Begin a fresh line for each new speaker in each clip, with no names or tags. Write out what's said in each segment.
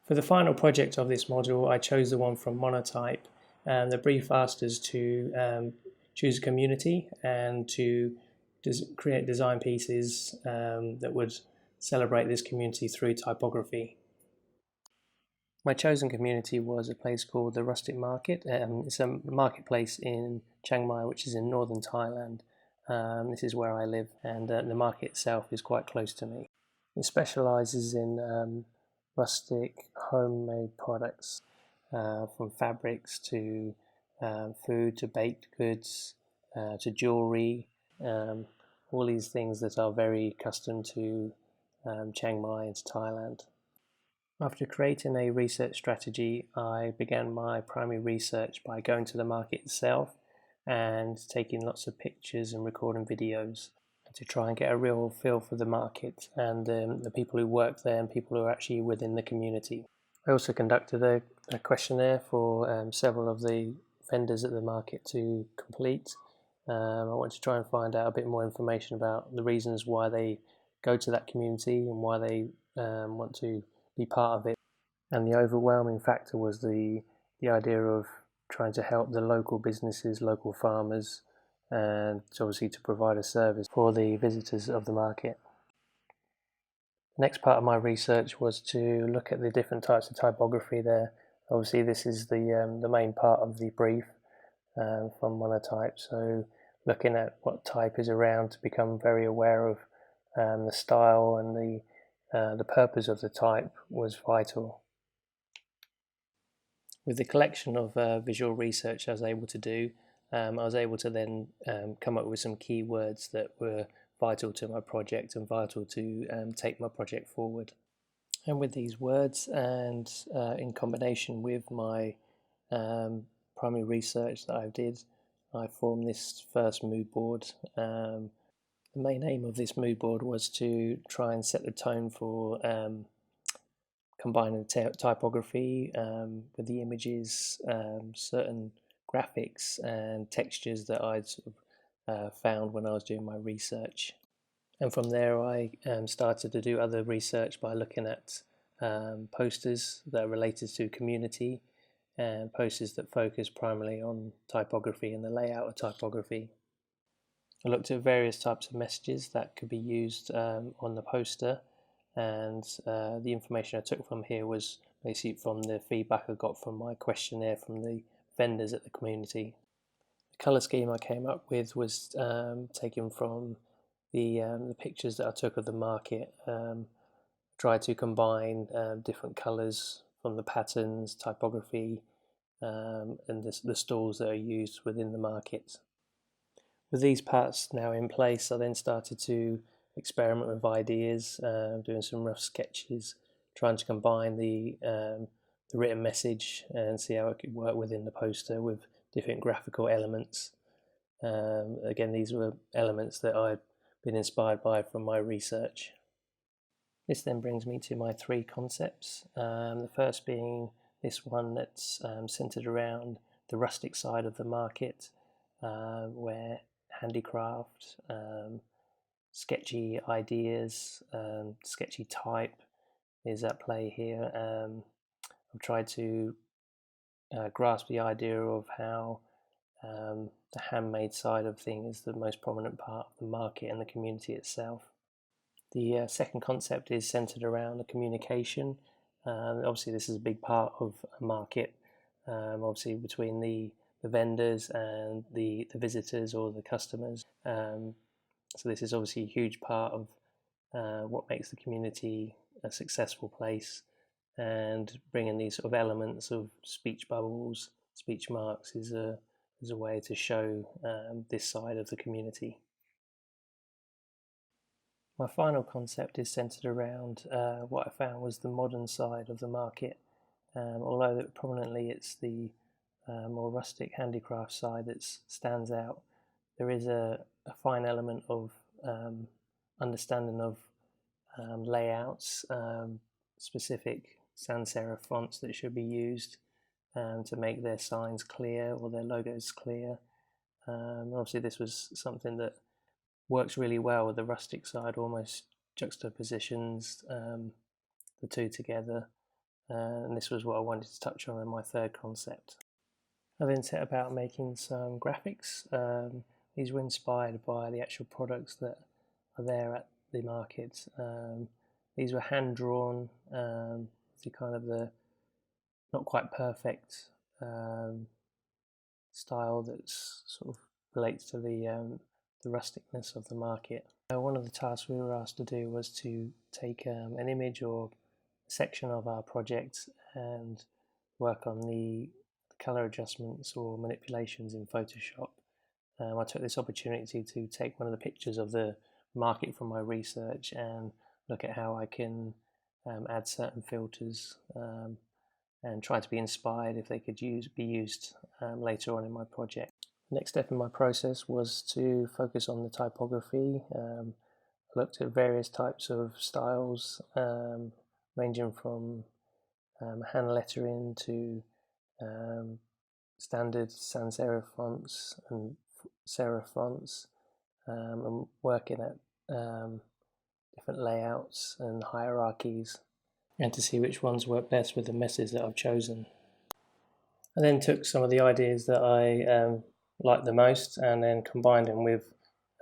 For the final project of this module, I chose the one from Monotype. The brief asked us to choose a community and to create design pieces that would celebrate this community through typography. My chosen community was a place called the Rustic Market. It's a marketplace in Chiang Mai, which is in northern Thailand. This is where I live, and the market itself is quite close to me. It specialises in rustic homemade products, from fabrics to food to baked goods to jewellery, all these things that are very custom to Chiang Mai and to Thailand. After creating a research strategy, I began my primary research by going to the market itself and taking lots of pictures and recording videos to try and get a real feel for the market and the people who work there and people who are actually within the community. I also conducted a questionnaire for several of the vendors at the market to complete. I want to try and find out a bit more information about the reasons why they go to that community and why they want to be part of it. And the overwhelming factor was the idea of trying to help the local businesses, local farmers, and obviously to provide a service for the visitors of the market. The next part of my research was to look at the different types of typography there. Obviously this is the main part of the brief from Monotype, so looking at what type is around to become very aware of the style and the purpose of the type was vital. With the collection of visual research I was able to do, I was able to then come up with some keywords that were vital to my project and vital to take my project forward. And with these words and in combination with my primary research that I did, I formed this first mood board. The main aim of this mood board was to try and set the tone for combining the typography with the images, certain graphics and textures that I'd sort of found when I was doing my research. And from there I started to do other research by looking at posters that are related to community and posters that focus primarily on typography and the layout of typography. I looked at various types of messages that could be used on the poster, and the information I took from here was basically from the feedback I got from my questionnaire from the vendors at the community. The colour scheme I came up with was taken from the pictures that I took of the market. Tried to combine different colours from the patterns, typography, and the stalls that are used within the market. With these parts now in place, I then started to experiment with ideas, doing some rough sketches, trying to combine the written message and see how it could work within the poster with different graphical elements. Again, these were elements that I'd been inspired by from my research. This then brings me to my three concepts. The first being this one that's centered around the rustic side of the market, where handicraft, sketchy ideas, sketchy type is at play here. I've tried to grasp the idea of how the handmade side of things is the most prominent part of the market and the community itself. The second concept is centered around the communication. Obviously this is a big part of a market, obviously between the vendors and the visitors or the customers. So this is obviously a huge part of what makes the community a successful place, and bringing these sort of elements of speech bubbles, speech marks is a way to show this side of the community. My final concept is centered around what I found was the modern side of the market. Although prominently it's the more rustic handicraft side that stands out, there is a fine element of understanding of layouts, specific sans serif fonts that should be used to make their signs clear or their logos clear. Obviously this was something that works really well with the rustic side, almost juxtapositions the two together. and this was what I wanted to touch on in my third concept. I then set about making some graphics. These were inspired by the actual products that are there at the market. These were hand drawn, the kind of the not quite perfect style that's sort of relates to the rusticness of the market. One of the tasks we were asked to do was to take an image or a section of our project and work on the color adjustments or manipulations in Photoshop. I took this opportunity to take one of the pictures of the market from my research and look at how I can add certain filters and try to be inspired if they could be used later on in my project. The next step in my process was to focus on the typography. I looked at various types of styles, ranging from hand lettering to standard sans serif fonts and serif fonts, and working at different layouts and hierarchies, and to see which ones work best with the message that I've chosen. I then took some of the ideas that I liked the most and then combined them with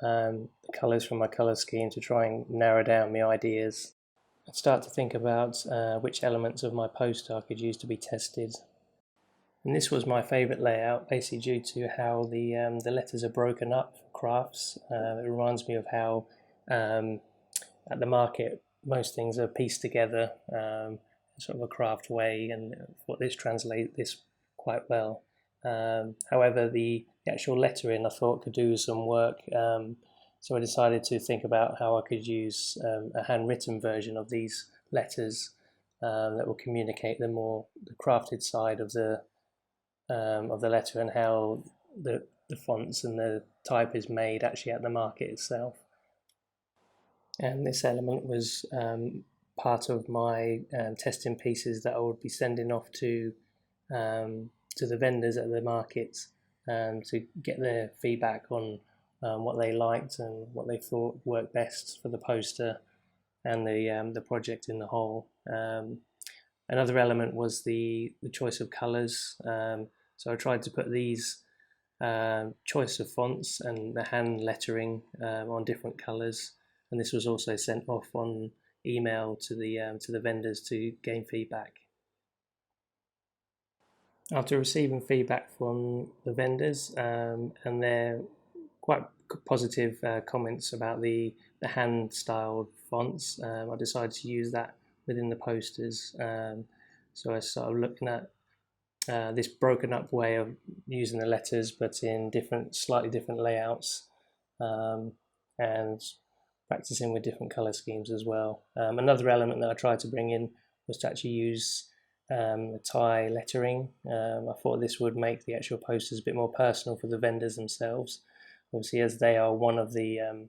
the colours from my colour scheme to try and narrow down my ideas. I'd start to think about which elements of my poster I could use to be tested. And this was my favourite layout, basically due to how the letters are broken up for crafts. It reminds me of how at the market most things are pieced together sort of a craft way, and what this translates this quite well. However, the actual lettering I thought could do some work, so I decided to think about how I could use a handwritten version of these letters that will communicate the crafted side of the letter, and how the fonts and the type is made actually at the market itself. And this element was part of my testing pieces that I would be sending off to the vendors at the markets to get their feedback on what they liked and what they thought worked best for the poster and the project in the whole. Another element was the choice of colours. So I tried to put these choice of fonts and the hand lettering on different colours, and this was also sent off on email to the vendors to gain feedback. After receiving feedback from the vendors and their quite positive comments about the hand-styled fonts, I decided to use that within the posters. So I started looking at this broken up way of using the letters, but in slightly different layouts, and practicing with different color schemes as well. Another element that I tried to bring in was to actually use the Thai lettering. I thought this would make the actual posters a bit more personal for the vendors themselves, obviously, as they are one of the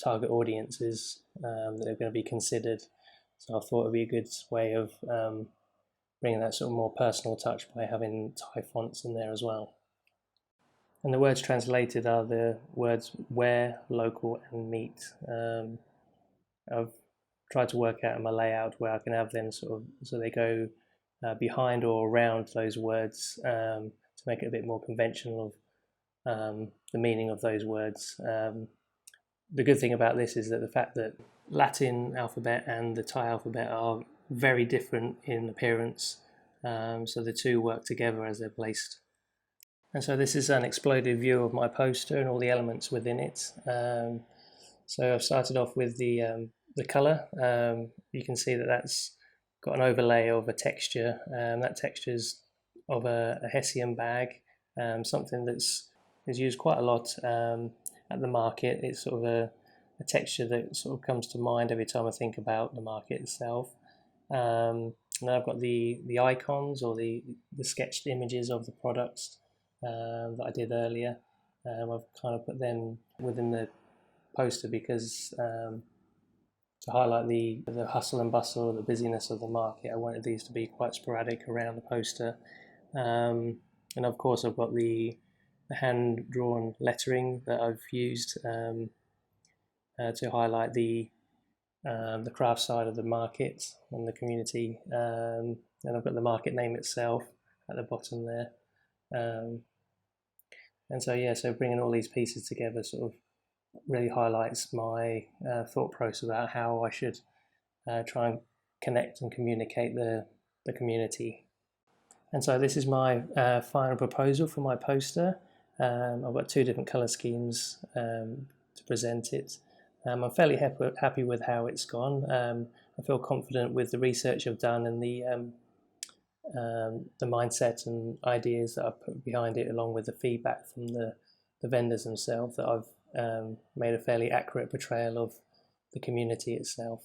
target audiences that are going to be considered. So I thought it would be a good way of bringing that sort of more personal touch by having Thai fonts in there as well. And the words translated are the words where, local, and meet. I've tried to work out in my layout where I can have them sort of so they go behind or around those words to make it a bit more conventional of the meaning of those words. The good thing about this is that the fact that Latin alphabet and the Thai alphabet are very different in appearance, so the two work together as they're placed. And so this is an exploded view of my poster and all the elements within it. So I've started off with the colour. You can see that that's got an overlay of a texture. That texture is of a Hessian bag, something that's is used quite a lot at the market. It's sort of a texture that sort of comes to mind every time I think about the market itself. Now I've got the icons or the sketched images of the products that I did earlier. I've kind of put them within the poster because to highlight the hustle and bustle, the busyness of the market, I wanted these to be quite sporadic around the poster. And of course I've got the hand-drawn lettering that I've used to highlight the the craft side of the market and the community, and I've got the market name itself at the bottom there. And so yeah, so bringing all these pieces together sort of really highlights my thought process about how I should try and connect and communicate the community. And so this is my final proposal for my poster. I've got two different colour schemes to present it. I'm fairly happy with how it's gone. I feel confident with the research I've done and the mindset and ideas that I've put behind it, along with the feedback from the vendors themselves, that I've made a fairly accurate portrayal of the community itself.